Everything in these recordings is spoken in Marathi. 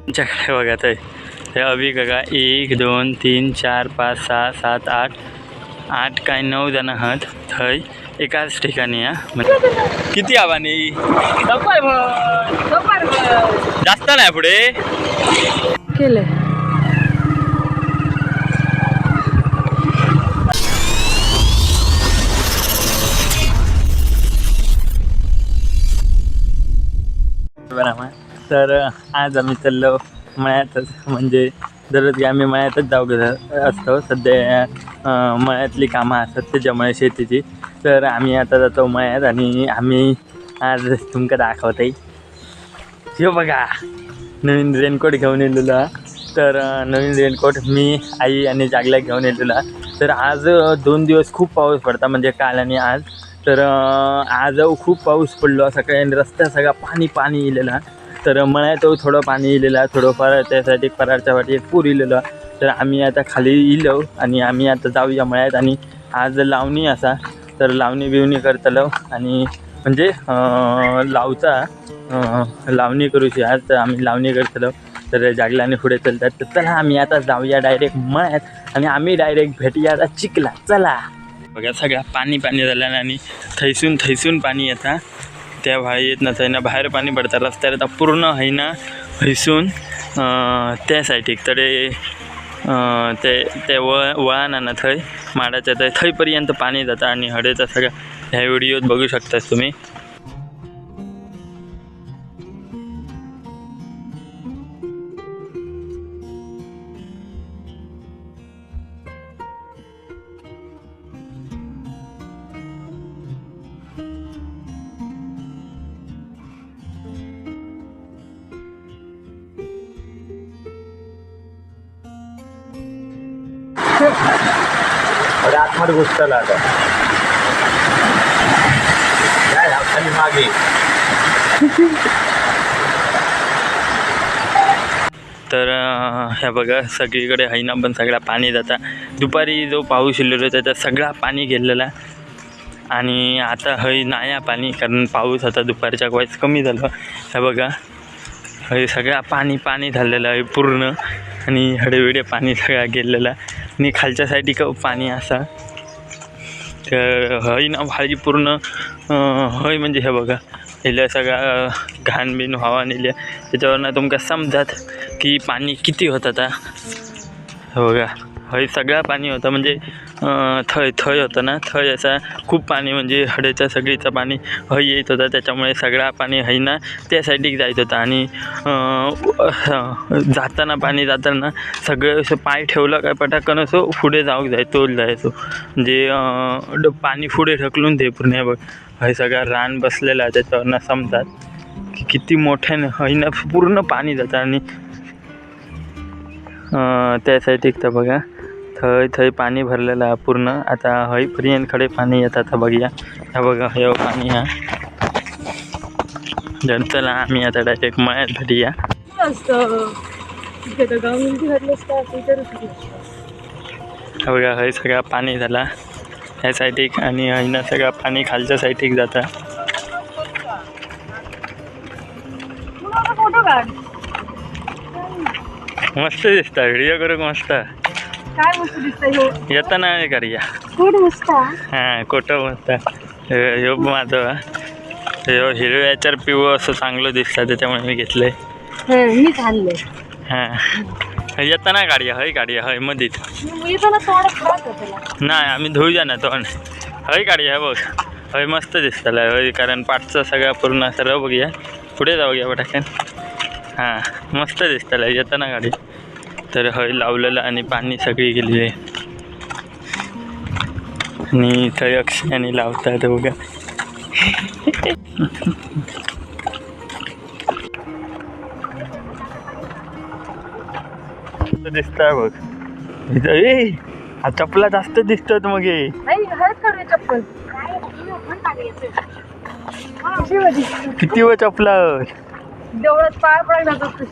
तुमच्याकडे बघा थंय हे अभि काका 1 2 3 4 5 6 7 8 काय 9 जण आहात थंय एकाच ठिकाणी. किती आव्हाने जास्त नाही पुढे केले. तर आज आम्ही चाललो मळ्यातच, म्हणजे दररोज आम्ही मळ्यातच जाऊ असतो. सध्या मळ्यातली कामं असतात त्याच्यामुळे शेतीची. तर आम्ही आता जातो मळ्यात आणि आम्ही आज तुमका दाखवते. हे बघा नवीन रेनकोट घेऊन येलेला. तर नवीन रेनकोट मी आई आणि जागल्या घेऊन येलेला. तर आज 2 दिवस खूप पाऊस पडता, म्हणजे काल आणि आज. तर आज खूप पाऊस पडलो सकाळी, रस्ता सगळा पाणी इलेला. तर मळ्यात थोडं पाणी इलेला, थोडंफार त्यासाठी परारच्या वाटी एक पूर इलेलं. तर आम्ही आता खाली इलो आणि आम्ही आता जाऊया मळ्यात. आणि आज लावणी असा, तर लावणी बिवणी करतलो आणि म्हणजे लावणी करूशी आज. तर आम्ही लावणी करतलो. तर जागल्याने पुढे चालतात. तर चला आम्ही आता जाऊया डायरेक्ट मळ्यात आणि आम्ही डायरेक्ट भेटूया आता चिखला. चला बघा सगळा पाणी झालं आणि थैसून पाणी येतं. त्या भाई येत नसतं ना, बाहेर पाणी पडतं रस्त्यावर. आता पूर्ण आहे ना हैसून त्या साईडीक तर ते वळाना ना थंय माडाच्या थंयपर्यंत पाणी जातं आणि हडेचा सगळं ह्या व्हिडिओत बघू शकता तुम्ही. आतमध्ये घुसताला आता काय खाली मागे. तर ह्या बघा सगळीकडे आहे ना, पण सगळा पाणी जाता. दुपारी जो पाऊस इलेलो त्याच्यात सगळा पाणी गेलेला आणि आता हय नाया पाणी, कारण पाऊस आता दुपारच्या वेळेस कमी झालं. ह्या बघा हय सगळा पाणी झालेलं आहे पूर्ण आणि हडेविडे पाणी सगळा गेलेला आणि खालच्या साईडी पाणी असा. तर हय ना भाजी पूर्ण हय, म्हणजे हे बघा हिला सगळा घाण बिन व्हावा नेल्या. त्याच्यावरनं तुमका समजात की पाणी किती होतं. आता हे बघा हय सगळा पाणी होतं, म्हणजे थय होतं ना, थय असा खूप पाणी, म्हणजे हडेचं सगळीचं पाणी हय येत होतं. त्याच्यामुळे सगळा पाणी हय ना त्या साईडीक जायत होता आणि जाताना सगळं असं पाय ठेवलं काय पटाकन असं पुढे जायचो, म्हणजे पाणी पुढे ढकलून दे पूर्ण. बघ हय सगळा रान बसलेला आहे. त्याच्यावरनं समजात की किती मोठ्यानं हय ना पूर्ण पाणी जातं. आणि त्या साईडीक तर बघा थय पाणी भरलेलं आहे पूर्ण. आता हयपर्यंत खडे पाणी येतात. आता बघूया ह्या बघा हे पाणी हा. जर चला आम्ही आता डायरेक्ट मळ्यात भेटूया. बघा हय सगळा पाणी झाला ह्या साईडीक आणि हयनं सगळं पाणी खालच्या साईडीक जातं. मस्त दिसता, व्हिडिओ करू मस्त. काय मस्त दिसतंय येताना करूया. हां कोटं मस्त. ह्यो माझं हिरव्याच्यावर पिवळं असं चांगलं दिसतं, त्याच्यामुळे मी घेतलंय. मी खाल्ले. हां येताना काढूया हय मधीच नाही, आम्ही धुऊया ना तोंड. हय काढूया बघ हय मस्त दिसतं हय, कारण पाठचं सगळं पूर्ण सर्व बघूया. पुढे जाऊया पटाकन. हां मस्त दिसतं येताना गाडी. तर हय लावलेलं आणि पाणी सगळी गेलेली आहे आणि थंय अक्षयाने लावतात बघा. दिसतंय बघ चपला जास्त दिसतात मग चप्पल किती व चपला देवळात पाय पडायला जातात.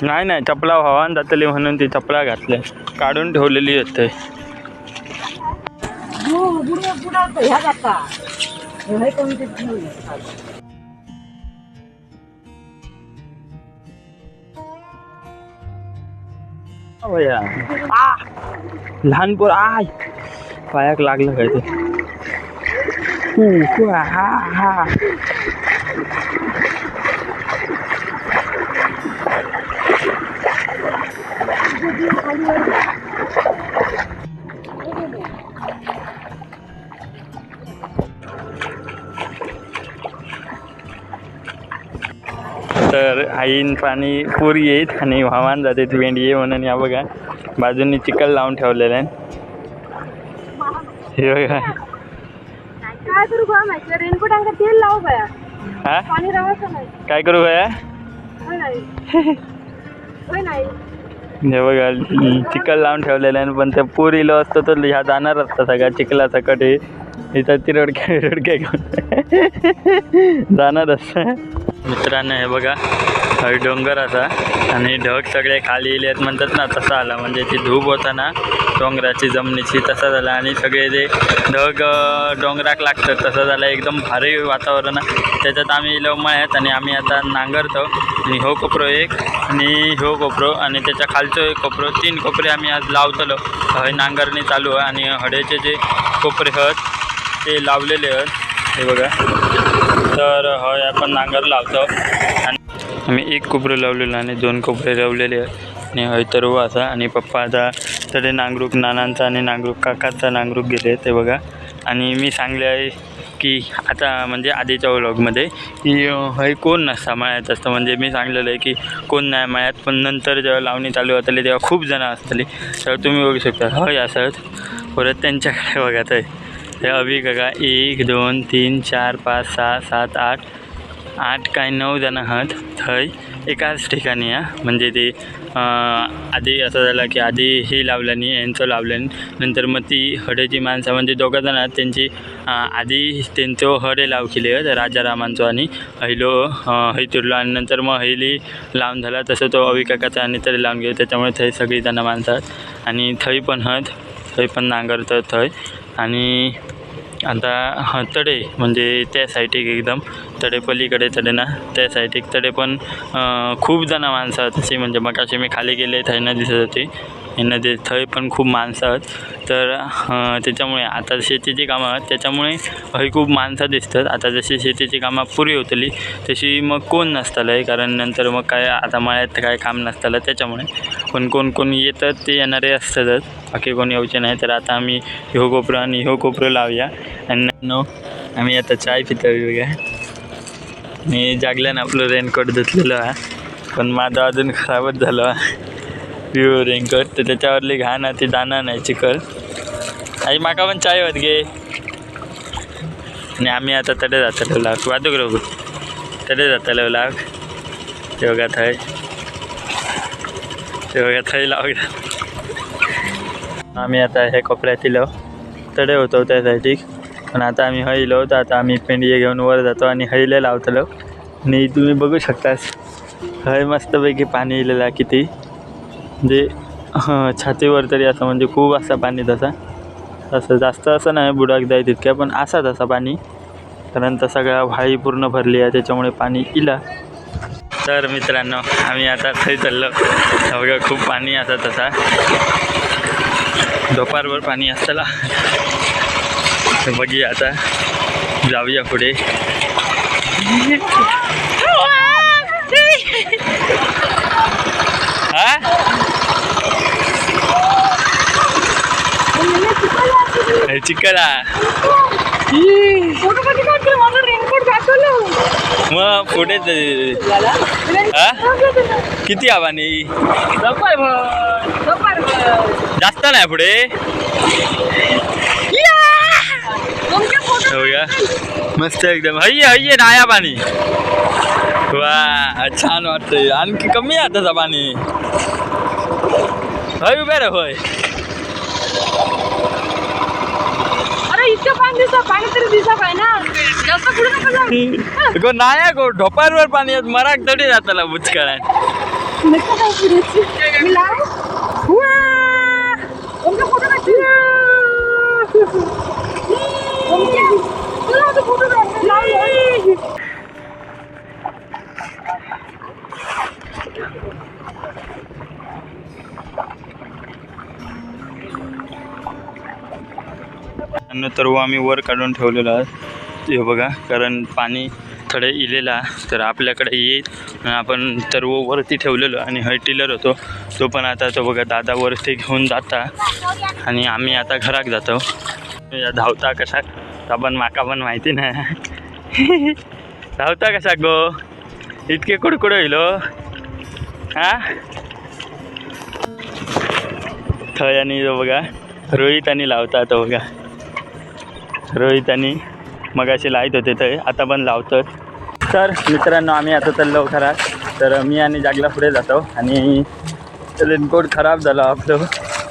नाही चपला व्हावान जातली म्हणून ती चपला घातल्या, काढून ठेवलेली असते. बुडावतो ह्या जाता हे कमी ते घेऊन लहान पोर आय पायाक लागलं काय ते हा हा तर आईन पाणी पूर येत आणि वाहवान जाते वेंडी ये म्हणून या बघा बाजूनी चिखल लावून ठेवलेलं आहे हे बघा काय करू बा माहिती रेनकोट अंगा तेल लावू बया हा पाणी राहायचं नाही काय करू बया होय नाही होय नाही हे बघा चिखल लावून ठेवलेलं आहे पण ते पूर इलो असतं तर ह्या जाणार असता सगळ्या चिखलाचा कटे इथं ती रडक्या घेऊन जाणार असतं मित्रांनो हे बघा हळी डोंगर असा आणि ढग सगळे खाली येत म्हणतात ना तसा आला म्हणजे ती धूप होता ना डोंगराची जमिनीची तसा झाला आणि सगळे जे ढग डोंगराक लागतात तसं झालं एकदम भारी वातावरण त्याच्यात आम्ही मळ्यात आणि आम्ही आता नांगरतो आणि हो कोपरो एक आणि हो कोपरो आणि त्याच्या खालचं एक कोपरो 3 कोपरे आम्ही आज लावतलो हय नांगरणी चालू आहे आणि हडेचे जे कोपरे आहेत ते लावलेले आहेत हे बघा तर हय आपण नांगर लावतो आणि आम्ही 1 कोपरं लावलेलं आणि 2 कोपरे लावलेले आहेत आणि हय तर असा आणि पप्पा आता तडे नांगरूक नानांचा आणि नांगरूक काकाचा नांगरूक गेले ते बघा आणि मी सांगले आहे की आता म्हणजे आधीच्या व्लॉगमध्ये की हय कोण नसता मळ्यात असतं म्हणजे मी सांगलेलं आहे की कोण नाही मळ्यात पण नंतर जेव्हा लावणी चालू होतली तेव्हा खूप जणं असतली तर तुम्ही बघू शकता हय असत परत त्यांच्याकडे बघा तर हे अभि काका 1 2 3 4 5 6 7 8 काय 9 जण आहात थंय एकाच ठिकाणी म्हणजे ते आधी असं झालं की आधी हे लावलं नाही यांचं लावलं नंतर मग ती हडेची माणसं म्हणजे 2 जण आहेत त्यांची आधी त्यांचं हडे लाव केले आहेत राजारामांचं आणि हैलो हैतुरलो आणि नंतर मग हैली लावून झाला तसं तो अभि काकाचा आणि तरी लावून गेलो त्याच्यामुळे थंय सगळी जणं माणसं आहेत आणि थंय पण आहेत थंय पण नांगरतात थंय आणि आता तडे म्हणजे त्या साईडीक एकदम तडे पलीकडे तडे ना त्या साईडीक तडे पण खूप जणं माणसं आहेत तशी म्हणजे मगाशी मी खाली गेले थंय दिसत होती यांना ते थंय पण खूप माणसं आहेत तर त्याच्यामुळे आता शेतीची कामं आहेत त्याच्यामुळे हय खूप माणसं दिसतात आता जशी शेतीची कामं पुरी होतली तशी मग कोण नसतालं आहे कारण नंतर मग काय आता मळ्यात काय काम नसतालं त्याच्यामुळे पण कोण येतात ते येणारे असतातच बाकी कोण यायचे नाही तर आता आम्ही ह्यो कोपरं आणि ह्यो कोपरं लावूया आणि आम्ही आता चाय पितो बघा मी जागल्यानं आपलं रेनकोट धुतलेलं आहे पण माझं अजून खराबच झालं प्युअर रेनकोट तर त्याच्यावरली घाण ती दाना नाही चिखल आई माका पण चाय होत गे आणि आम्ही आता तडे जातलो लाग वादूक रोग तडे जातलो लाग ते बघा थंय लाव आम्ही आता हे कपड्यात इलो तडे होतो त्या साईडीक पण आता आम्ही हय इलो तर आता आम्ही पेंडिये घेऊन वर जातो आणि हयले लावतलो आणि तुम्ही बघू शकतास हय मस्तपैकी पाणी इलेला किती म्हणजे छातीवर तरी असं म्हणजे खूप असं पाणी तसं जास्त असं नाही बुडाक जाय तितक्या पण असा तसा पाणी कारण तर सगळ्या व्हाळी पूर्ण भरली आहे त्याच्यामुळे पाणी इला तर मित्रांनो आम्ही आता थंय चाललो बघा खूप पाणी असा तसा दुपारभर पाणी असताला बघूया आता जाऊया पुढे चिकला मग पुढे किती आव्हानी जास्त नाही पुढे मस्त एकदम हय्ये नाया पाणी वा छान वाटतंय आणखी कमी आहे तसं पाणी हय उभे रे होय इतकं पाणी तरी दिसा पाहिजे ना जास्त पुढे नका गो नाया गो ढोपारवर पाणी येत मराक तडी जाताला बुचकाळ्यात चला आता फोटो काढ. अन्न तरव आम्ही वर काढून ठेवलेलं आहे हे बघा, कारण पाणी थोडे इलेला तर आपल्याकडे येईल आणि आपण तरव वरती ठेवलेलो आणि हय टिलर होतो तो पण आता तो बघा दादा वरती घेऊन जाता आणि आम्ही आता घरात जातो. या धावता कशा आपण माका पण माहिती नाही धावता कशा गो इतके कुडकुड होईल हा. थय आणि तो बघा रोहित आणि लावता तो बघा, रोहित आणि मगाशी लाईत होते ते आता पण लावतात. तर मित्रांनो आम्ही आता चाललो घरात. तर मी आणि जागला पुढे जातो आणि रेनकोट खराब झालं आपलं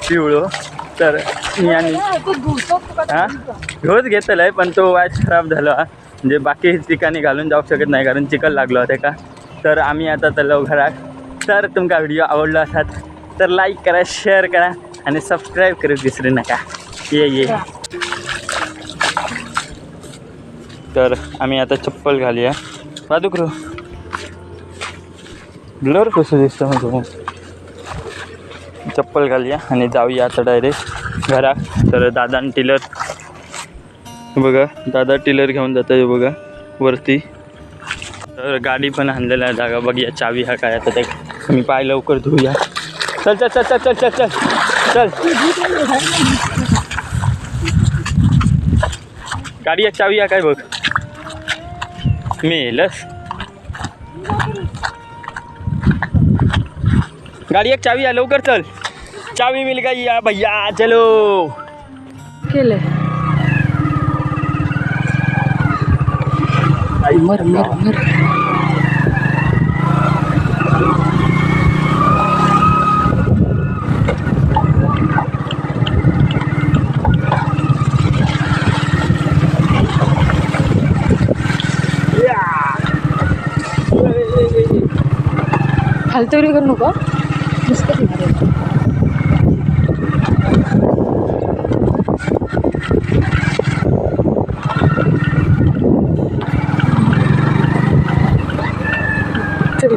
पिवळं, तर मी आणि हां घेऊच घेतलं आहे पण तो वॅच खराब झाला म्हणजे बाकी ठिकाणी घालून जाऊ शकत नाही कारण चिखल लागलो होते का. तर आम्ही आता चाललो घरात. तर तुमका व्हिडिओ आवडला असाल तर लाईक करा, शेअर करा आणि सबस्क्राईब करत विसरू नका. ये तर आम्ही आता चप्पल घालूया. बादुकरू ब्लर कसं दिसतं म्हणजे चप्पल घालूया आणि जाऊया आता डायरेक्ट घरात. तर दादा टिलर बघा, दादा टिलर घेऊन जातं आहे बघा वरती. तर गाडी पण आणलेला आहे जागा बघूया चावी हा काय आता ते मी पाय लवकर धुऊया. चल चल चल चल चल चल चल चल गाडी एक चावी हा काय बघ मेलस. गाड़ी एक चावी है लवकर चल, चावी मिल गई या भैया चलो. केले मर मर मर. फालतू वगैरे करू नको नुसतं चल.